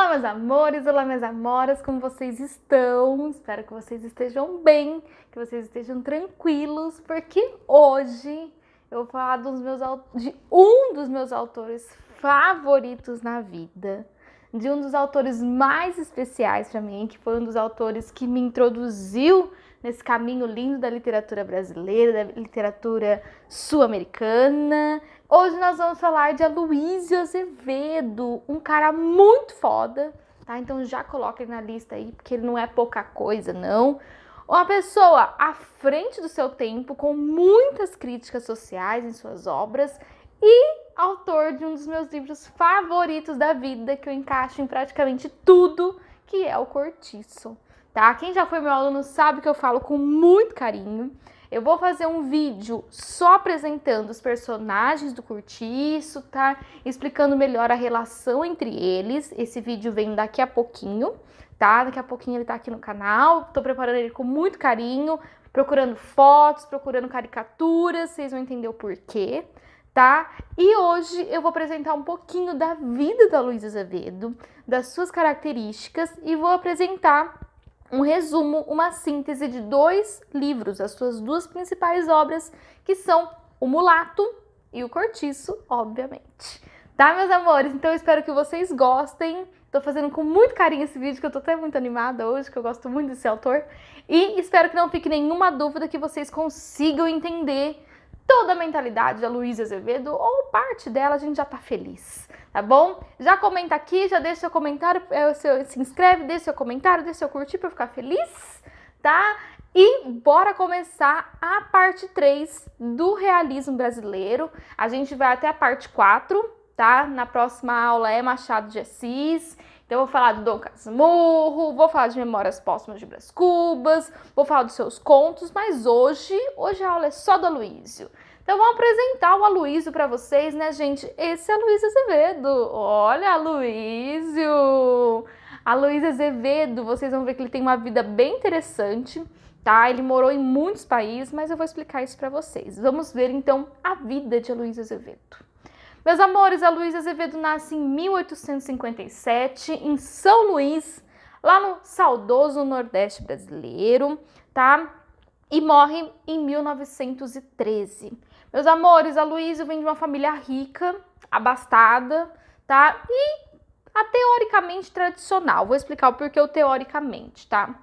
Olá, meus amores, olá, minhas amoras, como vocês estão? Espero que vocês estejam bem, que vocês estejam tranquilos, porque hoje eu vou falar de um dos meus autores favoritos na vida, de um dos autores mais especiais para mim, que foi um dos autores que me introduziu nesse caminho lindo da literatura brasileira, da literatura sul-americana. Hoje nós vamos falar de Aloysio Azevedo, um cara muito foda, tá? Então já coloca ele na lista aí, porque ele não é pouca coisa, não. Uma pessoa à frente do seu tempo, com muitas críticas sociais em suas obras e autor de um dos meus livros favoritos da vida, que eu encaixo em praticamente tudo, que é O Cortiço, tá? Quem já foi meu aluno sabe que eu falo com muito carinho. Eu vou fazer um vídeo só apresentando os personagens do Cortiço, tá? Explicando melhor a relação entre eles. Esse vídeo vem daqui a pouquinho, tá? Daqui a pouquinho ele tá aqui no canal. Tô preparando ele com muito carinho, procurando fotos, procurando caricaturas, vocês vão entender o porquê, tá? E hoje eu vou apresentar um pouquinho da vida da Aloysio Azevedo, das suas características e vou apresentar um resumo, uma síntese de dois livros, as suas duas principais obras, que são O Mulato e O Cortiço, obviamente. Tá, meus amores? Então eu espero que vocês gostem. Tô fazendo com muito carinho esse vídeo, que eu tô até muito animada hoje, que eu gosto muito desse autor. E espero que não fique nenhuma dúvida, que vocês consigam entender toda a mentalidade da Aloysio Azevedo, ou parte dela, a gente já tá feliz, tá bom? Já comenta aqui, já deixa seu comentário, se inscreve, deixa seu comentário, deixa seu curtir pra eu ficar feliz, tá? E bora começar a parte 3 do realismo brasileiro. A gente vai até a parte 4, tá? Na próxima aula é Machado de Assis. Então eu vou falar do Dom Casmurro, vou falar de Memórias Póstumas de Brás Cubas, vou falar dos seus contos, mas hoje a aula é só do Aloysio. Então vamos apresentar o Aloysio para vocês, né, gente? Esse é Aloysio Azevedo. Olha, Aloysio! Aloysio Azevedo, vocês vão ver que ele tem uma vida bem interessante, tá? Ele morou em muitos países, mas eu vou explicar isso para vocês. Vamos ver então a vida de Aloysio Azevedo. Meus amores, Aloysio Azevedo nasce em 1857, em São Luís, lá no saudoso Nordeste brasileiro, tá? E morre em 1913. Meus amores, Aloysio vem de uma família rica, abastada, tá? E teoricamente tradicional. Vou explicar o porquê o teoricamente, tá?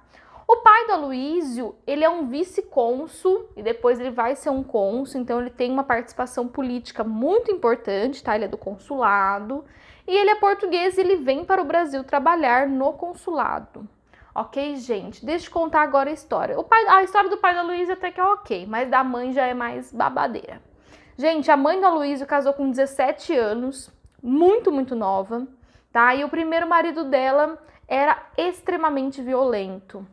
O pai do Aloysio, ele é um vice-cônsul e depois ele vai ser um cônsul, então ele tem uma participação política muito importante, tá? Ele é do consulado e ele é português e ele vem para o Brasil trabalhar no consulado. Ok, gente? Deixa eu contar agora a história. A história do pai do Aloysio até que é ok, mas da mãe já é mais babadeira. Gente, a mãe do Aloysio casou com 17 anos, muito nova, tá? E o primeiro marido dela era extremamente violento,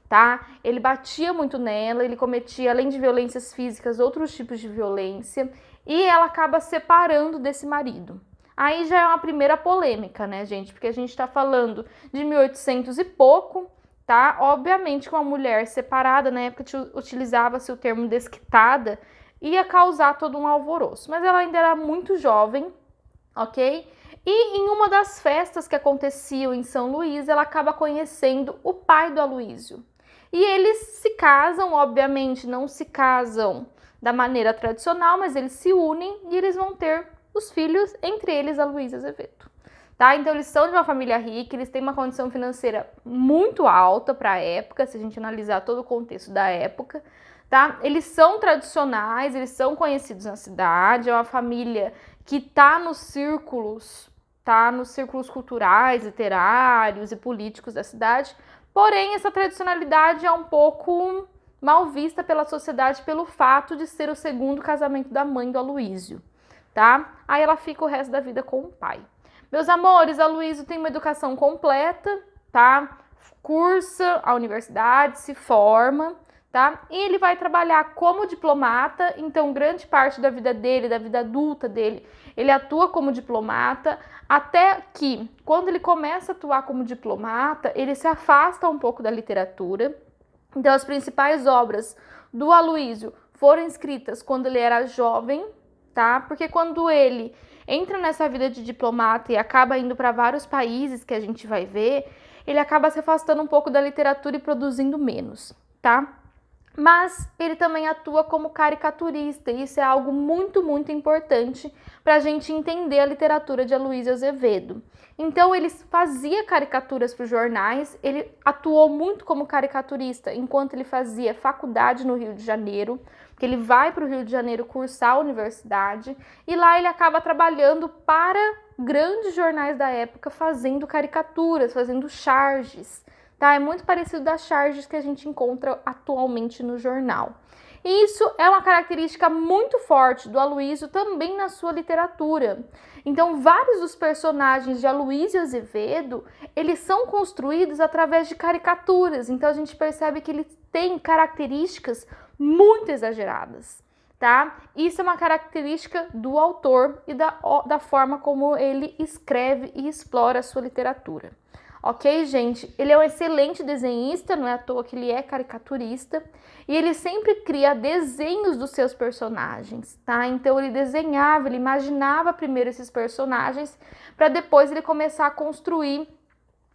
tá? Ele batia muito nela, ele cometia, além de violências físicas, outros tipos de violência, e ela acaba separando desse marido. Aí já é uma primeira polêmica, né, gente? Porque a gente tá falando de 1800 e pouco, tá? Obviamente que uma mulher separada, na época utilizava-se o termo desquitada, ia causar todo um alvoroço. Mas ela ainda era muito jovem, ok? E em uma das festas que aconteciam em São Luís, ela acaba conhecendo o pai do Aloysio. E eles se casam, obviamente não se casam da maneira tradicional, mas eles se unem e eles vão ter os filhos, entre eles Aloysio Azevedo. Tá? Então eles são de uma família rica, eles têm uma condição financeira muito alta para a época, se a gente analisar todo o contexto da época. Tá? Eles são tradicionais, eles são conhecidos na cidade, é uma família que tá nos círculos culturais, literários e políticos da cidade. Porém, essa tradicionalidade é um pouco mal vista pela sociedade pelo fato de ser o segundo casamento da mãe do Aloysio, tá? Aí ela fica o resto da vida com o pai. Meus amores, Aloysio tem uma educação completa, tá? Cursa a universidade, se forma, tá? E ele vai trabalhar como diplomata, então grande parte da vida dele, da vida adulta dele, ele atua como diplomata, até que, quando ele começa a atuar como diplomata, ele se afasta um pouco da literatura. Então, as principais obras do Aloysio foram escritas quando ele era jovem, tá? Porque quando ele entra nessa vida de diplomata e acaba indo para vários países que a gente vai ver, ele acaba se afastando um pouco da literatura e produzindo menos, tá? Mas ele também atua como caricaturista, e isso é algo muito, muito importante para a gente entender a literatura de Aloysio Azevedo. Então, ele fazia caricaturas para os jornais, ele atuou muito como caricaturista enquanto ele fazia faculdade no Rio de Janeiro, porque ele vai para o Rio de Janeiro cursar a universidade, e lá ele acaba trabalhando para grandes jornais da época, fazendo caricaturas, fazendo charges. Tá? É muito parecido das charges que a gente encontra atualmente no jornal. E isso é uma característica muito forte do Aloysio também na sua literatura. Então, vários dos personagens de Aloysio Azevedo, eles são construídos através de caricaturas. Então, a gente percebe que ele tem características muito exageradas, tá? Isso é uma característica do autor e da forma como ele escreve e explora a sua literatura. Ok, gente? Ele é um excelente desenhista, não é à toa que ele é caricaturista, e ele sempre cria desenhos dos seus personagens, tá? Então ele desenhava, ele imaginava primeiro esses personagens, para depois ele começar a construir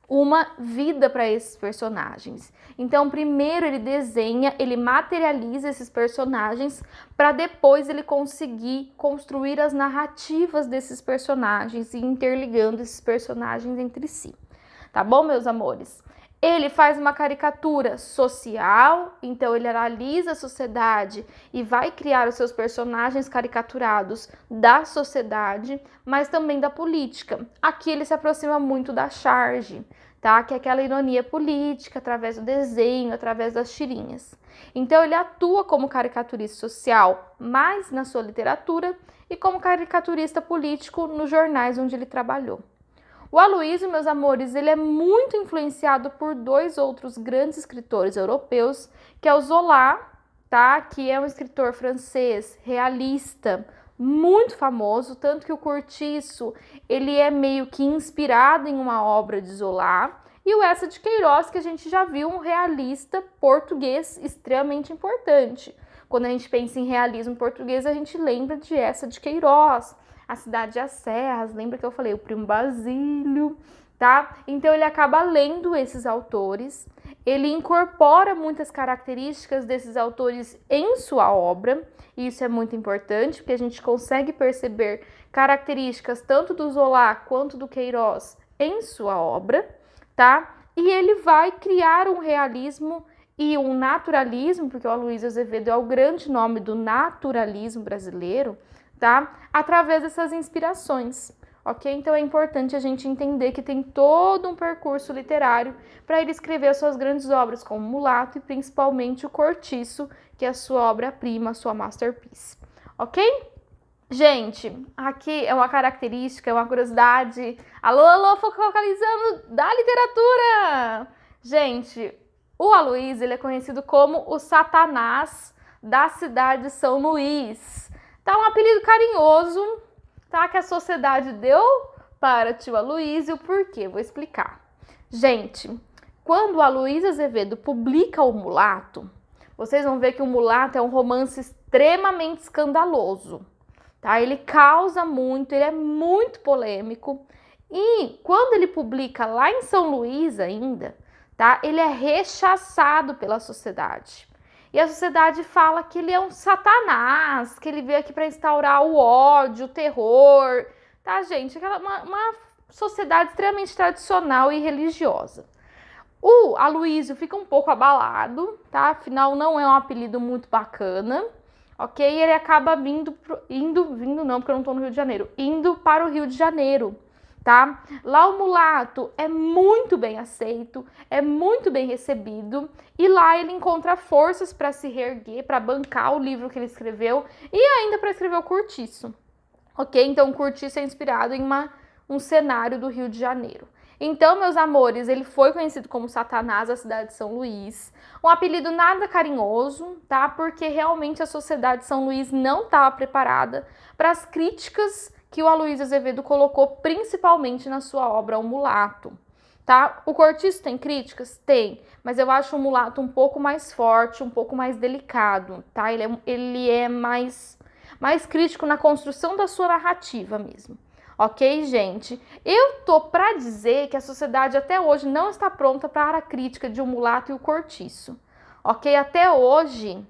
uma vida para esses personagens. Então, primeiro ele desenha, ele materializa esses personagens, para depois ele conseguir construir as narrativas desses personagens e interligando esses personagens entre si. Tá bom, meus amores? Ele faz uma caricatura social, então ele analisa a sociedade e vai criar os seus personagens caricaturados da sociedade, mas também da política. Aqui ele se aproxima muito da charge, tá? Que é aquela ironia política através do desenho, através das tirinhas. Então ele atua como caricaturista social, mais na sua literatura, e como caricaturista político nos jornais onde ele trabalhou. O Aloysio, meus amores, ele é muito influenciado por dois outros grandes escritores europeus, que é o Zola, tá? Que é um escritor francês realista, muito famoso, tanto que o Cortiço, ele é meio que inspirado em uma obra de Zola, e o Eça de Queiroz, que a gente já viu, um realista português extremamente importante. Quando a gente pensa em realismo português, a gente lembra de Eça de Queiroz, A Cidade das Serras, lembra que eu falei? O Primo Basílio, tá? Então ele acaba lendo esses autores, ele incorpora muitas características desses autores em sua obra, e isso é muito importante, porque a gente consegue perceber características tanto do Zola quanto do Queiroz em sua obra, tá? E ele vai criar um realismo e um naturalismo, porque o Aloysio Azevedo é o grande nome do naturalismo brasileiro, tá? Através dessas inspirações, ok? Então é importante a gente entender que tem todo um percurso literário para ele escrever as suas grandes obras, como Mulato e principalmente o Cortiço, que é a sua obra-prima, a sua masterpiece, ok? Gente, aqui é uma característica, é uma curiosidade. Alô, alô, focalizando da literatura! Gente, o Aloysio, ele é conhecido como o Satanás da cidade de São Luís. Tá um apelido carinhoso, tá? Que a sociedade deu para tio Aloysio. Por quê? Vou explicar. Gente, quando o Aloysio Azevedo publica o Mulato, vocês vão ver que o Mulato é um romance extremamente escandaloso, tá? Ele causa muito, ele é muito polêmico. E quando ele publica lá em São Luís ainda, tá? Ele é rechaçado pela sociedade. E a sociedade fala que ele é um satanás, que ele veio aqui para instaurar o ódio, o terror, tá, gente? Uma sociedade extremamente tradicional e religiosa. O Aloysio fica um pouco abalado, tá? Afinal, não é um apelido muito bacana, ok? E ele acaba vindo não, porque eu não tô no Rio de Janeiro, indo para o Rio de Janeiro, tá? Lá o Mulato é muito bem aceito, é muito bem recebido, e lá ele encontra forças para se reerguer, para bancar o livro que ele escreveu e ainda para escrever o Cortiço, ok? Então o Cortiço é inspirado em um cenário do Rio de Janeiro. Então, meus amores, ele foi conhecido como Satanás da cidade de São Luís, um apelido nada carinhoso, tá? Porque realmente a sociedade de São Luís não estava preparada para as críticas que o Aloysio Azevedo colocou principalmente na sua obra O Mulato, tá? O Cortiço tem críticas? Tem, mas eu acho o Mulato um pouco mais forte, um pouco mais delicado, tá? Ele é mais mais crítico na construção da sua narrativa mesmo. Ok, gente? Eu tô para dizer que a sociedade até hoje não está pronta para a crítica de O Mulato e o Cortiço. Ok? Até hoje,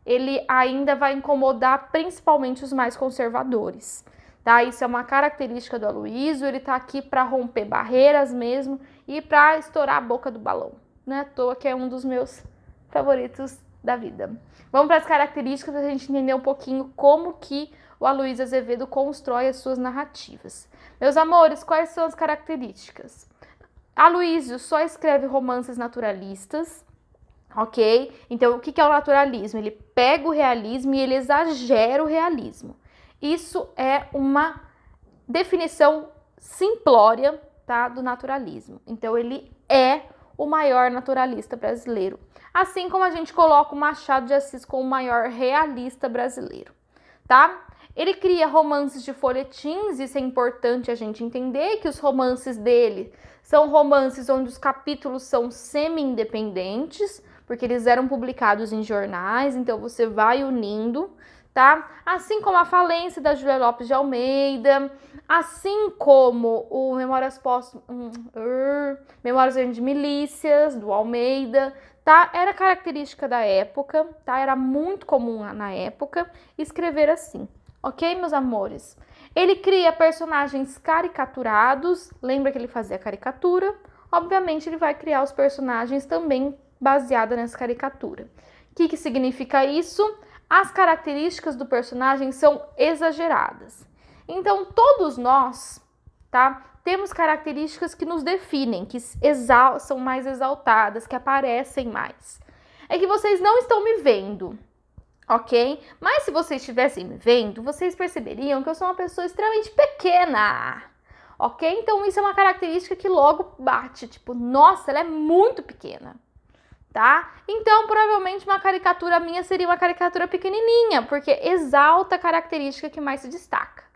ele ainda vai incomodar principalmente os mais conservadores. Tá? Isso é uma característica do Aloysio, ele tá aqui para romper barreiras mesmo e para estourar a boca do balão. Não é à toa que é um dos meus favoritos da vida. Vamos para as características para a gente entender um pouquinho como que o Aloysio Azevedo constrói as suas narrativas. Meus amores, quais são as características? Aloysio só escreve romances naturalistas, ok? Então, o que é o naturalismo? Ele pega o realismo e ele exagera o realismo. Isso é uma definição simplória, tá, do naturalismo. Então, ele é o maior naturalista brasileiro. Assim como a gente coloca o Machado de Assis como o maior realista brasileiro, tá? Ele cria romances de folhetins, isso é importante a gente entender, que os romances dele são romances onde os capítulos são semi-independentes, porque eles eram publicados em jornais, então você vai unindo, tá? Assim como a Falência da Júlia Lopes de Almeida, assim como o Memórias de Milícias, do Almeida, tá? Era característica da época, tá? Era muito comum na época escrever assim. Ok, meus amores? Ele cria personagens caricaturados, lembra que ele fazia caricatura? Obviamente ele vai criar os personagens também baseada nessa caricatura. O que significa isso? As características do personagem são exageradas. Então todos nós, tá? Temos características que nos definem, que são mais exaltadas, que aparecem mais. É que vocês não estão me vendo, ok? Mas se vocês estivessem me vendo, vocês perceberiam que eu sou uma pessoa extremamente pequena, ok? Então isso é uma característica que logo bate, tipo, nossa, ela é muito pequena, tá? Então provavelmente uma caricatura minha seria uma caricatura pequenininha, porque exalta a característica que mais se destaca.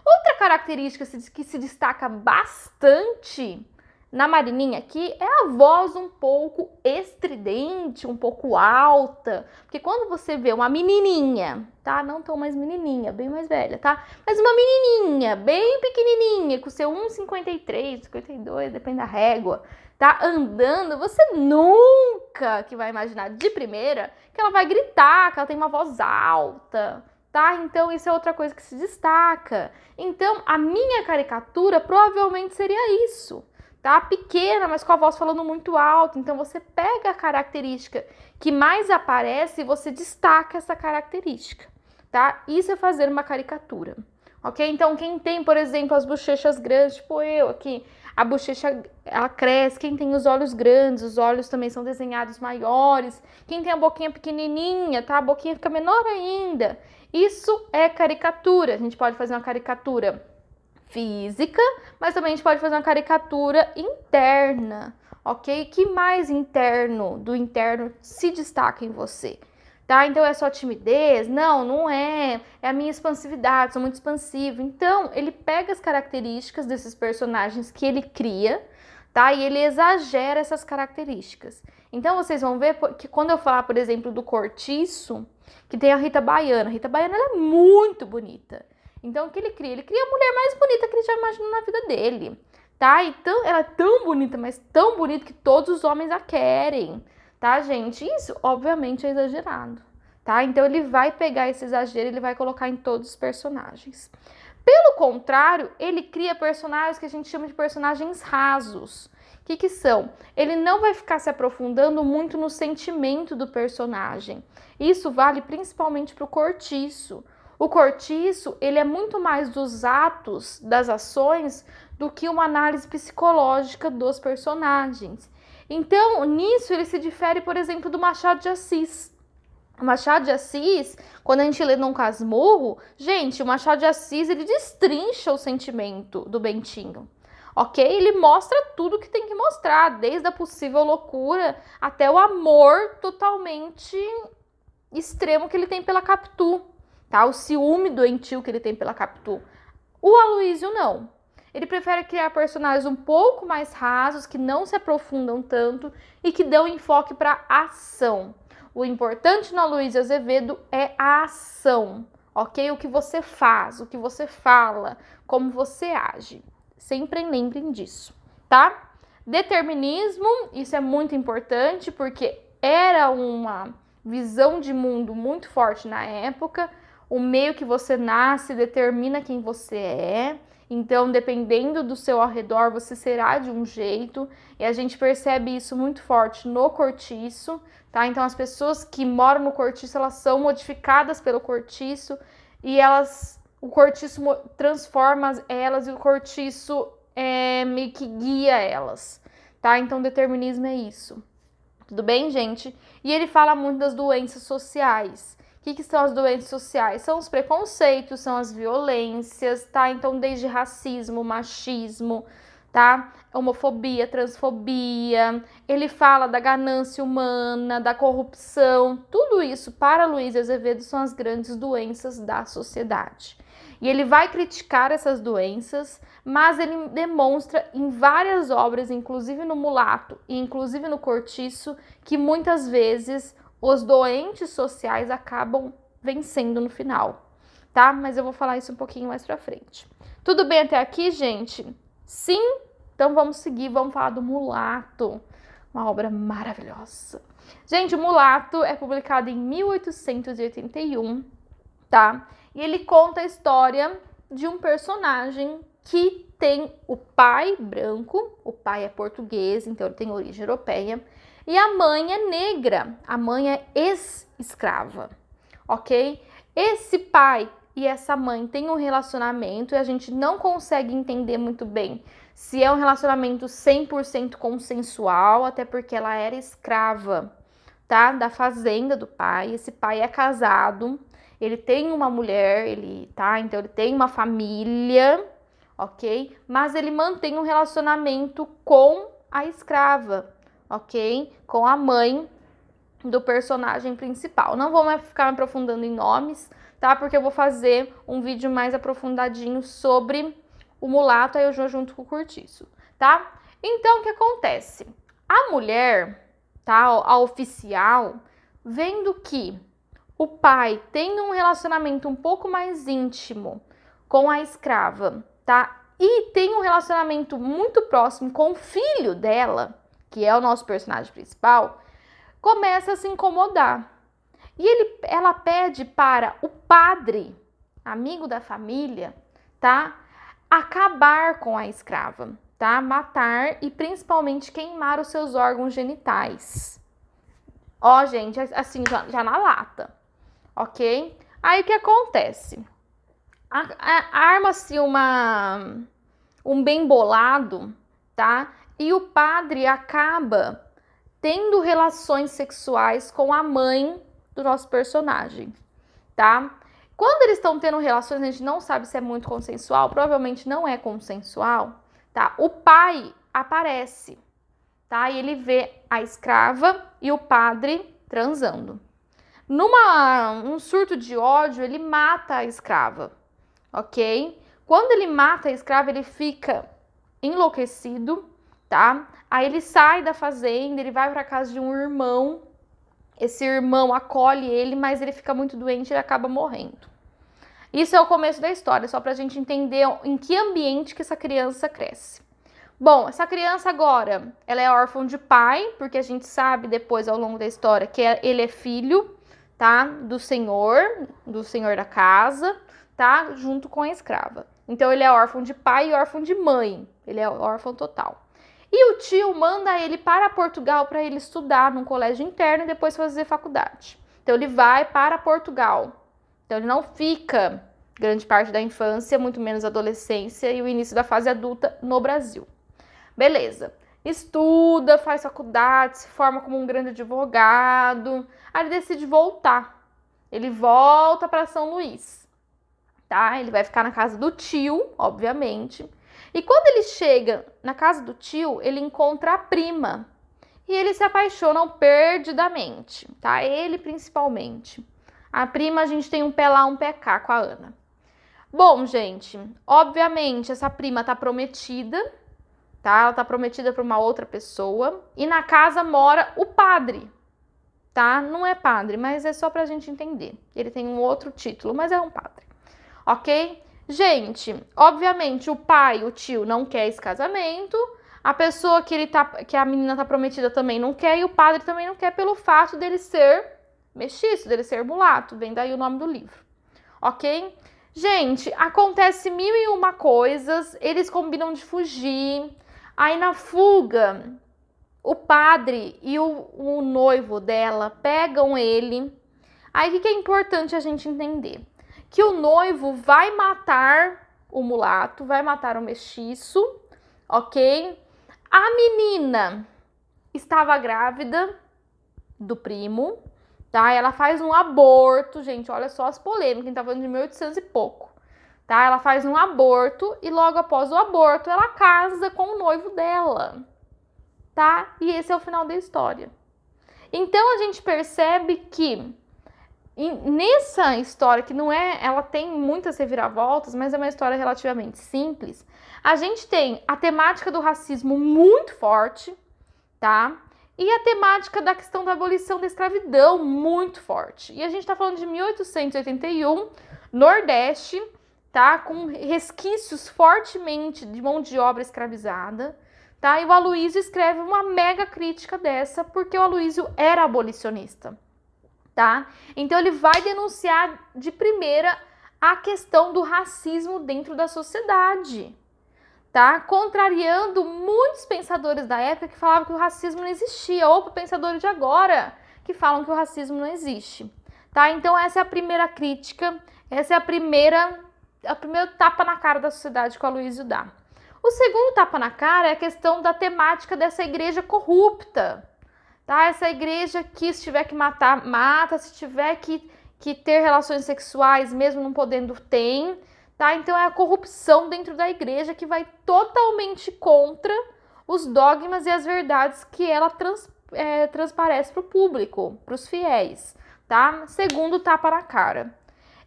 Outra característica que se destaca bastante na Marininha aqui é a voz um pouco estridente, um pouco alta, porque quando você vê uma menininha, tá? Não tão mais menininha, bem mais velha, tá? Mas uma menininha bem pequenininha, com seu 1,53, 52, depende da régua, tá? Andando, você nunca que vai imaginar de primeira que ela vai gritar, que ela tem uma voz alta, tá? Então isso é outra coisa que se destaca. Então a minha caricatura provavelmente seria isso, tá? Pequena, mas com a voz falando muito alto. Então você pega a característica que mais aparece e você destaca essa característica, tá? Isso é fazer uma caricatura, ok? Então quem tem, por exemplo, as bochechas grandes, tipo eu aqui, a bochecha ela cresce. Quem tem os olhos grandes, os olhos também são desenhados maiores. Quem tem a boquinha pequenininha, tá? A boquinha fica menor ainda. Isso é caricatura. A gente pode fazer uma caricatura física, mas também a gente pode fazer uma caricatura interna, ok? Que mais interno do interno se destaca em você, tá? Então é só timidez? Não, não é. É a minha expansividade, sou muito expansivo. Então ele pega as características desses personagens que ele cria, tá? E ele exagera essas características. Então vocês vão ver que quando eu falar, por exemplo, do Cortiço, que tem a Rita Baiana. A Rita Baiana ela é muito bonita. Então, o que ele cria? Ele cria a mulher mais bonita que ele já imaginou na vida dele, tá? Então, ela é tão bonita, mas tão bonita que todos os homens a querem, tá, gente? Isso, obviamente, é exagerado, tá? Então, ele vai pegar esse exagero e ele vai colocar em todos os personagens. Pelo contrário, ele cria personagens que a gente chama de personagens rasos. O que são? Ele não vai ficar se aprofundando muito no sentimento do personagem. Isso vale principalmente para o Cortiço. O Cortiço, ele é muito mais dos atos, das ações, do que uma análise psicológica dos personagens. Então, nisso ele se difere, por exemplo, do Machado de Assis. O Machado de Assis, quando a gente lê Dom Casmurro, gente, o Machado de Assis, ele destrincha o sentimento do Bentinho. Ok? Ele mostra tudo que tem que mostrar, desde a possível loucura até o amor totalmente extremo que ele tem pela Capitu, tá? O ciúme doentio que ele tem pela Capitu. O Aloysio não. Ele prefere criar personagens um pouco mais rasos, que não se aprofundam tanto e que dão enfoque para a ação. O importante no Aloysio Azevedo é a ação, ok? O que você faz, o que você fala, como você age. Sempre lembrem disso, tá? Determinismo, isso é muito importante porque era uma visão de mundo muito forte na época. O meio que você nasce determina quem você é. Então, dependendo do seu ao redor, você será de um jeito. E a gente percebe isso muito forte no cortiço, tá? Então, as pessoas que moram no cortiço, elas são modificadas pelo cortiço e o cortiço transforma elas e o cortiço meio que guia elas, tá? Então, determinismo é isso. Tudo bem, gente? E ele fala muito das doenças sociais. O que são as doenças sociais? São os preconceitos, são as violências, tá? Então, desde racismo, machismo, tá? Homofobia, transfobia. Ele fala da ganância humana, da corrupção. Tudo isso, para Luiz Azevedo, são as grandes doenças da sociedade. E ele vai criticar essas doenças, mas ele demonstra em várias obras, inclusive no Mulato e inclusive no Cortiço, que muitas vezes os doentes sociais acabam vencendo no final, tá? Mas eu vou falar isso um pouquinho mais pra frente. Tudo bem até aqui, gente? Sim? Então vamos seguir, vamos falar do Mulato, uma obra maravilhosa. Gente, o Mulato é publicado em 1881, tá? E ele conta a história de um personagem que tem o pai branco, o pai é português, então ele tem origem europeia, e a mãe é negra, a mãe é ex-escrava, ok? Esse pai e essa mãe têm um relacionamento e a gente não consegue entender muito bem se é um relacionamento 100% consensual, até porque ela era escrava, tá? Da fazenda do pai. Esse pai é casado, ele tem uma mulher, então ele tem uma família, ok? Mas ele mantém um relacionamento com a escrava, ok? Com a mãe do personagem principal. Não vou ficar me aprofundando em nomes, tá? Porque eu vou fazer um vídeo mais aprofundadinho sobre o Mulato, aí eu junto com o Cortiço, tá? Então, o que acontece? A mulher, tá? A oficial, vendo que o pai tem um relacionamento um pouco mais íntimo com a escrava, tá? E tem um relacionamento muito próximo com o filho dela, que é o nosso personagem principal, começa a se incomodar. E ela pede para o padre, amigo da família, tá? Acabar com a escrava, tá? Matar e principalmente queimar os seus órgãos genitais. Ó, gente, assim, já na lata, ok? Aí o que acontece? Arma-se um bem bolado, tá? E o padre acaba tendo relações sexuais com a mãe do nosso personagem, tá? Quando eles estão tendo relações, a gente não sabe se é muito consensual, provavelmente não é consensual, tá? O pai aparece, tá? E ele vê a escrava e o padre transando. Um surto de ódio, ele mata a escrava, ok? Quando ele mata a escrava, ele fica enlouquecido, tá? Aí ele sai da fazenda, ele vai para casa de um irmão. Esse irmão acolhe ele, mas ele fica muito doente e ele acaba morrendo. Isso é o começo da história, só pra gente entender em que ambiente que essa criança cresce. Bom, essa criança agora, ela é órfã de pai, porque a gente sabe depois ao longo da história que ele é filho, tá? Do senhor da casa, tá? Junto com a escrava. Então ele é órfão de pai e órfão de mãe. Ele é órfão total. E o tio manda ele para Portugal para ele estudar num colégio interno e depois fazer faculdade. Então ele vai para Portugal. Então ele não fica grande parte da infância, muito menos adolescência e o início da fase adulta no Brasil. Beleza. Estuda, faz faculdade, se forma como um grande advogado. Aí ele decide voltar. Ele volta para São Luís, tá? Ele vai ficar na casa do tio, obviamente. E quando ele chega na casa do tio, ele encontra a prima. E eles se apaixonam perdidamente, tá? Ele principalmente. A prima, a gente tem um pé lá, um pé cá com a Ana. Bom, gente, obviamente essa prima tá prometida, tá? Ela tá prometida para uma outra pessoa. E na casa mora o padre, tá? Não é padre, mas é só pra gente entender. Ele tem um outro título, mas é um padre, ok? Gente, obviamente o pai, o tio não quer esse casamento, a pessoa que a menina tá prometida também não quer e o padre também não quer pelo fato dele ser mestiço, dele ser mulato, vem daí o nome do livro, ok? Gente, acontece mil e uma coisas, eles combinam de fugir, aí na fuga, o padre e o noivo dela pegam ele. Aí o que é importante a gente entender? Que o noivo vai matar o mulato, vai matar o mestiço, ok? A menina estava grávida do primo, tá? Ela faz um aborto, gente, olha só as polêmicas, a gente tá falando de 1800 e pouco, tá? Ela faz um aborto e logo após o aborto ela casa com o noivo dela, tá? E esse é o final da história. Então a gente percebe que nessa história, que não é, ela tem muitas reviravoltas, mas é uma história relativamente simples, a gente tem a temática do racismo muito forte, tá? E a temática da questão da abolição da escravidão muito forte. E a gente tá falando de 1881, Nordeste, tá? Com resquícios fortemente de mão de obra escravizada, tá? E o Aloysio escreve uma mega crítica dessa, porque o Aloysio era abolicionista, tá? Então ele vai denunciar de primeira a questão do racismo dentro da sociedade, tá? Contrariando muitos pensadores da época que falavam que o racismo não existia, ou pensadores de agora que falam que o racismo não existe, tá? Então essa é a primeira crítica, essa é a primeira tapa na cara da sociedade que o Aloysio dá. O segundo tapa na cara é a questão da temática dessa igreja corrupta, tá? Essa igreja que se tiver que matar, mata, se tiver que ter relações sexuais, mesmo não podendo, tem, tá? Então é a corrupção dentro da igreja que vai totalmente contra os dogmas e as verdades que ela transparece para o público, para os fiéis, tá? Segundo tapa na cara.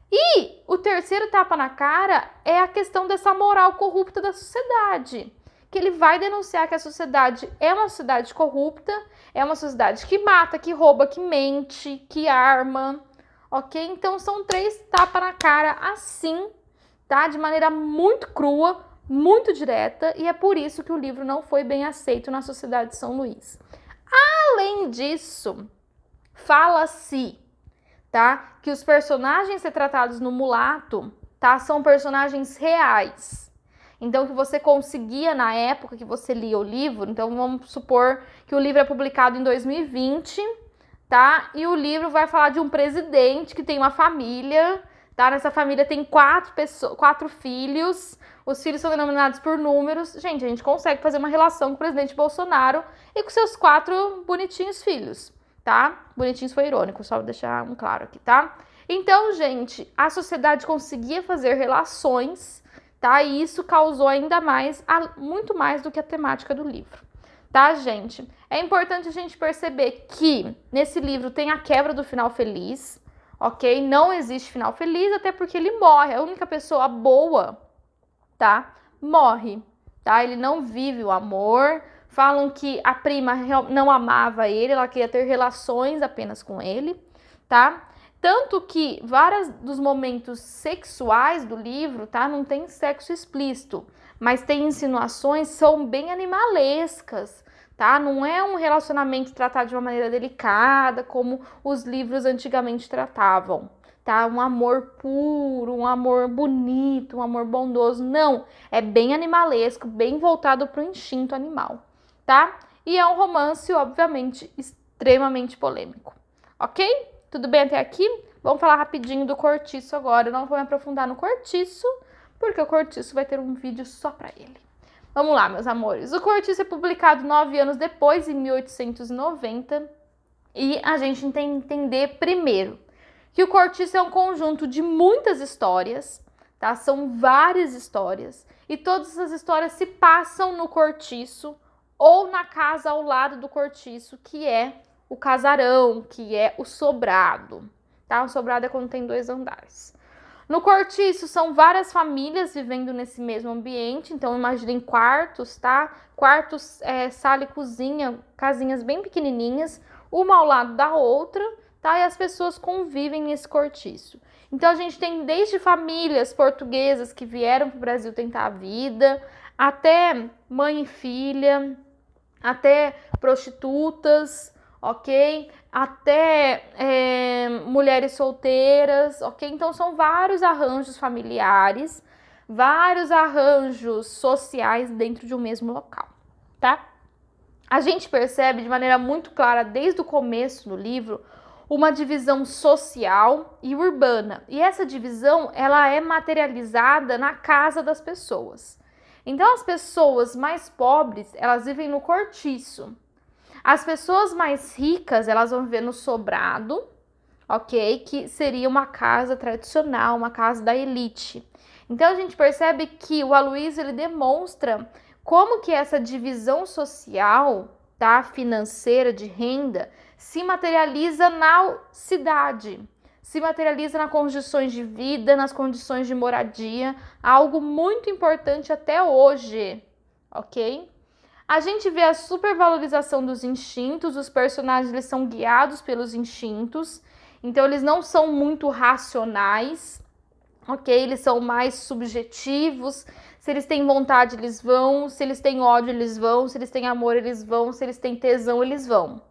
E o terceiro tapa na cara é a questão dessa moral corrupta da sociedade, que ele vai denunciar que a sociedade é uma sociedade corrupta, é uma sociedade que mata, que rouba, que mente, que arma, ok? Então são 3 tapas na cara assim, tá? De maneira muito crua, muito direta, e é por isso que o livro não foi bem aceito na sociedade de São Luís. Além disso, fala-se, tá? Que os personagens retratados no Mulato, tá? São personagens reais. Então, que você conseguia na época que você lia o livro, então vamos supor que o livro é publicado em 2020, tá? E o livro vai falar de um presidente que tem uma família, tá? Nessa família tem 4 filhos, os filhos são denominados por números. Gente, a gente consegue fazer uma relação com o presidente Bolsonaro e com seus 4 bonitinhos filhos, tá? Bonitinhos foi irônico, só vou deixar um claro aqui, tá? Então, gente, a sociedade conseguia fazer relações, tá? E isso causou ainda mais, muito mais do que a temática do livro, tá, gente? É importante a gente perceber que nesse livro tem a quebra do final feliz, ok? Não existe final feliz, até porque ele morre. A única pessoa boa, tá? Morre, tá? Ele não vive o amor. Falam que a prima não amava ele, ela queria ter relações apenas com ele, tá? Tanto que vários dos momentos sexuais do livro, tá? Não tem sexo explícito, mas tem insinuações, são bem animalescas, tá? Não é um relacionamento tratado de uma maneira delicada, como os livros antigamente tratavam, tá? Um amor puro, um amor bonito, um amor bondoso. Não, é bem animalesco, bem voltado para o instinto animal, tá? E é um romance, obviamente, extremamente polêmico, ok? Tudo bem até aqui? Vamos falar rapidinho do Cortiço agora. Eu não vou me aprofundar no Cortiço, porque o Cortiço vai ter um vídeo só para ele. Vamos lá, meus amores. O Cortiço é publicado 9 anos depois, em 1890, e a gente tem que entender primeiro que o Cortiço é um conjunto de muitas histórias, tá? São várias histórias, e todas essas histórias se passam no Cortiço ou na casa ao lado do Cortiço, que é o casarão, que é o sobrado, tá? O sobrado é quando tem 2 andares. No Cortiço são várias famílias vivendo nesse mesmo ambiente, então imaginem quartos, tá? Quartos, sala e cozinha, casinhas bem pequenininhas. uma ao lado da outra, tá? E as pessoas convivem nesse cortiço. Então a gente tem desde famílias portuguesas que vieram para o Brasil tentar a vida, até mãe e filha, até prostitutas, ok? Até mulheres solteiras, ok? Então são vários arranjos familiares, vários arranjos sociais dentro de um mesmo local, tá? A gente percebe de maneira muito clara desde o começo do livro uma divisão social e urbana. E essa divisão, ela é materializada na casa das pessoas. Então as pessoas mais pobres, elas vivem no cortiço. As pessoas mais ricas, elas vão viver no sobrado, ok? Que seria uma casa tradicional, uma casa da elite. Então a gente percebe que o Aloysio, ele demonstra como que essa divisão social, tá, financeira, de renda, se materializa na cidade, se materializa nas condições de vida, nas condições de moradia, algo muito importante até hoje, ok? A gente vê a supervalorização dos instintos, os personagens eles são guiados pelos instintos, então eles não são muito racionais, ok? Eles são mais subjetivos. Se eles têm vontade, eles vão. Se eles têm ódio, eles vão. Se eles têm amor, eles vão. Se eles têm tesão, eles vão.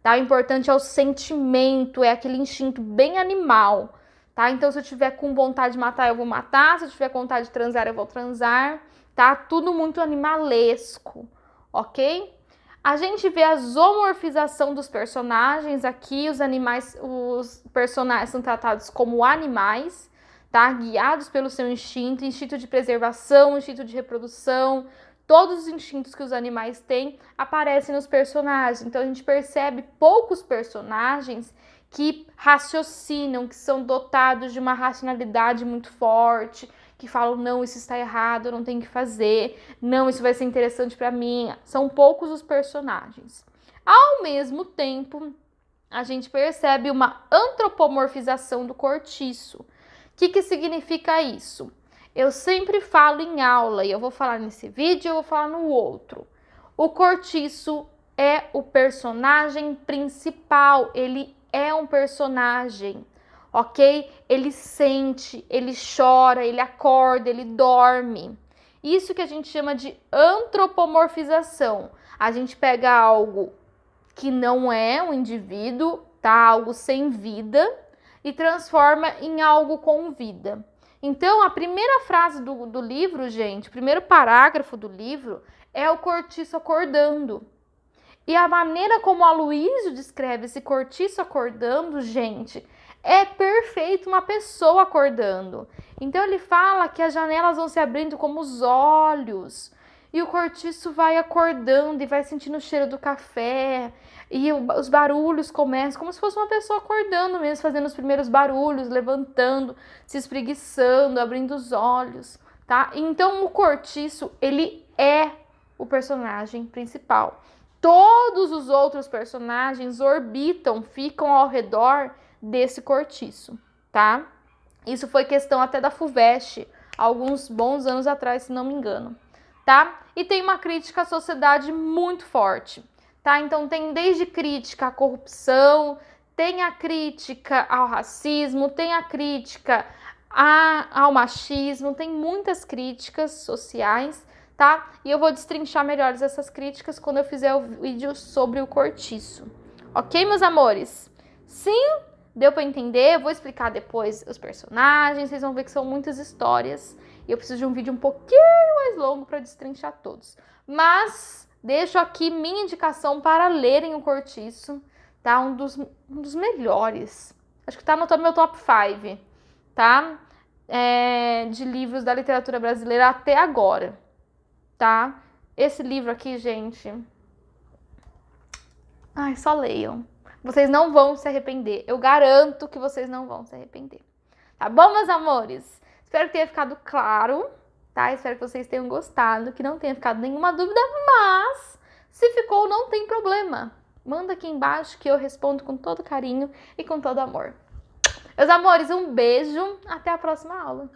Tá? O importante é o sentimento, é aquele instinto bem animal. Tá? Então, se eu tiver com vontade de matar, eu vou matar. Se eu tiver com vontade de transar, eu vou transar. Tá? Tudo muito animalesco, ok? A gente vê a zoomorfização dos personagens aqui. Os personagens são tratados como animais, tá? Guiados pelo seu instinto, instinto de preservação, instinto de reprodução, todos os instintos que os animais têm aparecem nos personagens. Então a gente percebe poucos personagens que raciocinam, que são dotados de uma racionalidade muito forte, que falam, não, isso está errado, eu não tenho que fazer, não, isso vai ser interessante para mim. São poucos os personagens. Ao mesmo tempo, a gente percebe uma antropomorfização do cortiço. O que significa isso? Eu sempre falo em aula, e eu vou falar nesse vídeo, eu vou falar no outro. O cortiço é o personagem principal, ele é um personagem, ok? Ele sente, ele chora, ele acorda, ele dorme. Isso que a gente chama de antropomorfização. A gente pega algo que não é um indivíduo, tá? Algo sem vida, e transforma em algo com vida. Então, a primeira frase do livro, gente, o primeiro parágrafo do livro é o cortiço acordando. E a maneira como o Aloysio descreve esse cortiço acordando, gente, é perfeito, uma pessoa acordando. Então, ele fala que as janelas vão se abrindo como os olhos. E o cortiço vai acordando e vai sentindo o cheiro do café. E os barulhos começam como se fosse uma pessoa acordando mesmo, fazendo os primeiros barulhos, levantando, se espreguiçando, abrindo os olhos, tá? Então o cortiço, ele é o personagem principal. Todos os outros personagens orbitam, ficam ao redor desse cortiço, tá? Isso foi questão até da FUVEST, alguns bons anos atrás, se não me engano, tá? E tem uma crítica à sociedade muito forte. Tá? Então tem desde crítica à corrupção, tem a crítica ao racismo, tem a crítica ao machismo, tem muitas críticas sociais, tá? E eu vou destrinchar melhor essas críticas quando eu fizer o vídeo sobre o cortiço. Ok, meus amores? Sim? Deu para entender? Eu vou explicar depois os personagens, vocês vão ver que são muitas histórias e eu preciso de um vídeo um pouquinho mais longo para destrinchar todos. Mas deixo aqui minha indicação para lerem o Cortiço, tá? Um dos melhores. Acho que tá no meu top 5, tá? De livros da literatura brasileira até agora, tá? Esse livro aqui, gente... Ai, só leiam. Vocês não vão se arrepender. Eu garanto que vocês não vão se arrepender. Tá bom, meus amores? Espero que tenha ficado claro, tá? Espero que vocês tenham gostado, que não tenha ficado nenhuma dúvida, mas se ficou, não tem problema. Manda aqui embaixo que eu respondo com todo carinho e com todo amor. Meus amores, um beijo. Até a próxima aula.